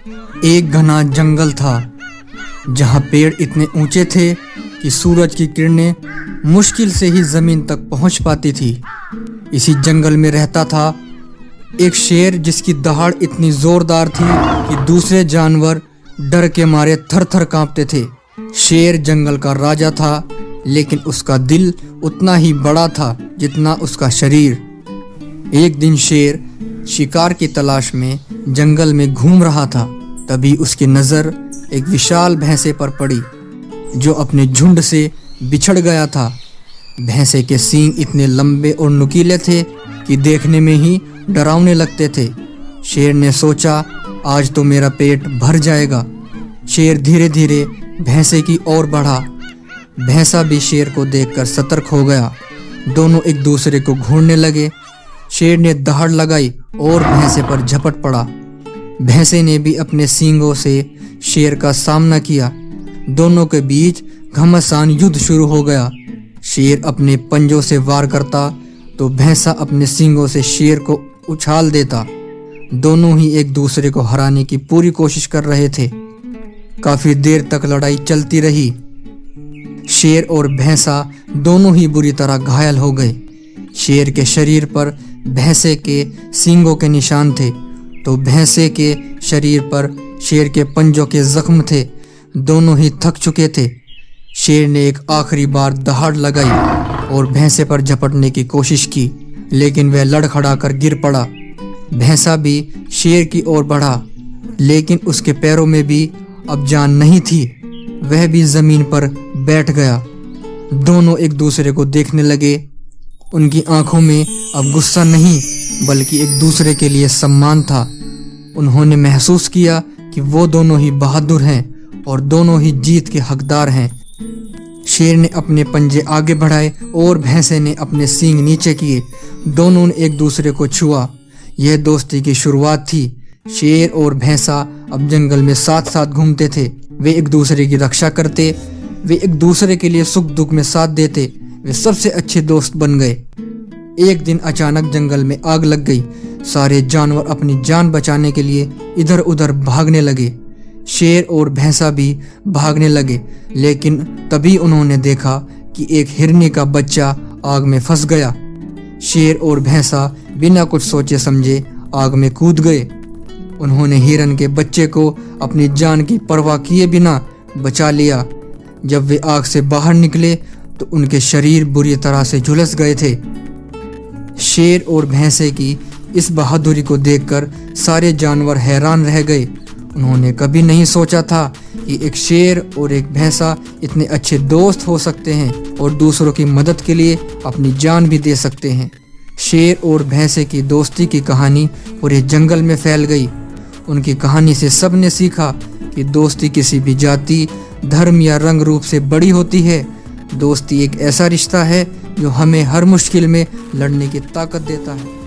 एक घना जंगल था जहाँ पेड़ इतने ऊंचे थे कि सूरज की किरणें मुश्किल से ही जमीन तक पहुंच पाती थी। इसी जंगल में रहता था एक शेर जिसकी दहाड़ इतनी जोरदार थी कि दूसरे जानवर डर के मारे थर थर कांपते थे। शेर जंगल का राजा था, लेकिन उसका दिल उतना ही बड़ा था जितना उसका शरीर। एक दिन शेर शिकार की तलाश में जंगल में घूम रहा था। तभी उसकी नज़र एक विशाल भैंसे पर पड़ी जो अपने झुंड से बिछड़ गया था। भैंसे के सींग इतने लंबे और नुकीले थे कि देखने में ही डरावने लगते थे। शेर ने सोचा, आज तो मेरा पेट भर जाएगा। शेर धीरे धीरे भैंसे की ओर बढ़ा। भैंसा भी शेर को देखकर सतर्क हो गया। दोनों एक दूसरे को घूरने लगे। शेर ने दहाड़ लगाई और भैंसे पर झपट पड़ा। भैंसे ने भी अपने सींगों से शेर का सामना किया। दोनों के बीच घमासान युद्ध शुरू हो गया। शेर अपने पंजों से वार करता तो भैंसा अपने सींगों से शेर को उछाल देता। दोनों ही एक दूसरे को हराने की पूरी कोशिश कर रहे थे। काफी देर तक लड़ाई चलती रही। शेर और भैंसा दोनों ही बुरी तरह घायल हो गए। शेर के शरीर पर भैंसे के सींगों के निशान थे तो भैंसे के शरीर पर शेर के पंजों के जख्म थे। दोनों ही थक चुके थे। शेर ने एक आखिरी बार दहाड़ लगाई और भैंसे पर झपटने की कोशिश की, लेकिन वह लड़खड़ा कर गिर पड़ा। भैंसा भी शेर की ओर बढ़ा, लेकिन उसके पैरों में भी अब जान नहीं थी। वह भी जमीन पर बैठ गया। दोनों एक दूसरे को देखने लगे। उनकी आंखों में अब गुस्सा नहीं बल्कि एक दूसरे के लिए सम्मान था। उन्होंने महसूस किया कि वो दोनों ही बहादुर हैं और दोनों ही जीत के हकदार हैं। शेर ने अपने पंजे आगे बढ़ाए और भैंसे ने अपने सींग नीचे किए। दोनों ने एक दूसरे को छुआ। यह दोस्ती की शुरुआत थी। शेर और भैंसा अब जंगल में साथ साथ घूमते थे। वे एक दूसरे की रक्षा करते। वे एक दूसरे के लिए सुख दुख में साथ देते। वे सबसे अच्छे दोस्त बन गए। एक दिन अचानक जंगल में आग लग गई। सारे जानवर अपनी जान बचाने के लिए इधर उधर भागने लगे। शेर और भैंसा भी भागने लगे, लेकिन तभी उन्होंने देखा कि एक हिरनी का बच्चा आग में फंस गया। शेर और भैंसा बिना कुछ सोचे समझे आग में कूद गए। उन्होंने हिरन के बच्चे को अपनी जान की परवाह किए बिना बचा लिया। जब वे आग से बाहर निकले तो उनके शरीर बुरी तरह से झुलस गए थे। शेर और भैंसे की इस बहादुरी को देखकर सारे जानवर हैरान रह गए। उन्होंने कभी नहीं सोचा था कि एक शेर और एक भैंसा इतने अच्छे दोस्त हो सकते हैं और दूसरों की मदद के लिए अपनी जान भी दे सकते हैं। शेर और भैंसे की दोस्ती की कहानी पूरे जंगल में फैल गई। उनकी कहानी से सबने सीखा कि दोस्ती किसी भी जाति, धर्म या रंग रूप से बड़ी होती है। दोस्ती एक ऐसा रिश्ता है जो हमें हर मुश्किल में लड़ने की ताकत देता है।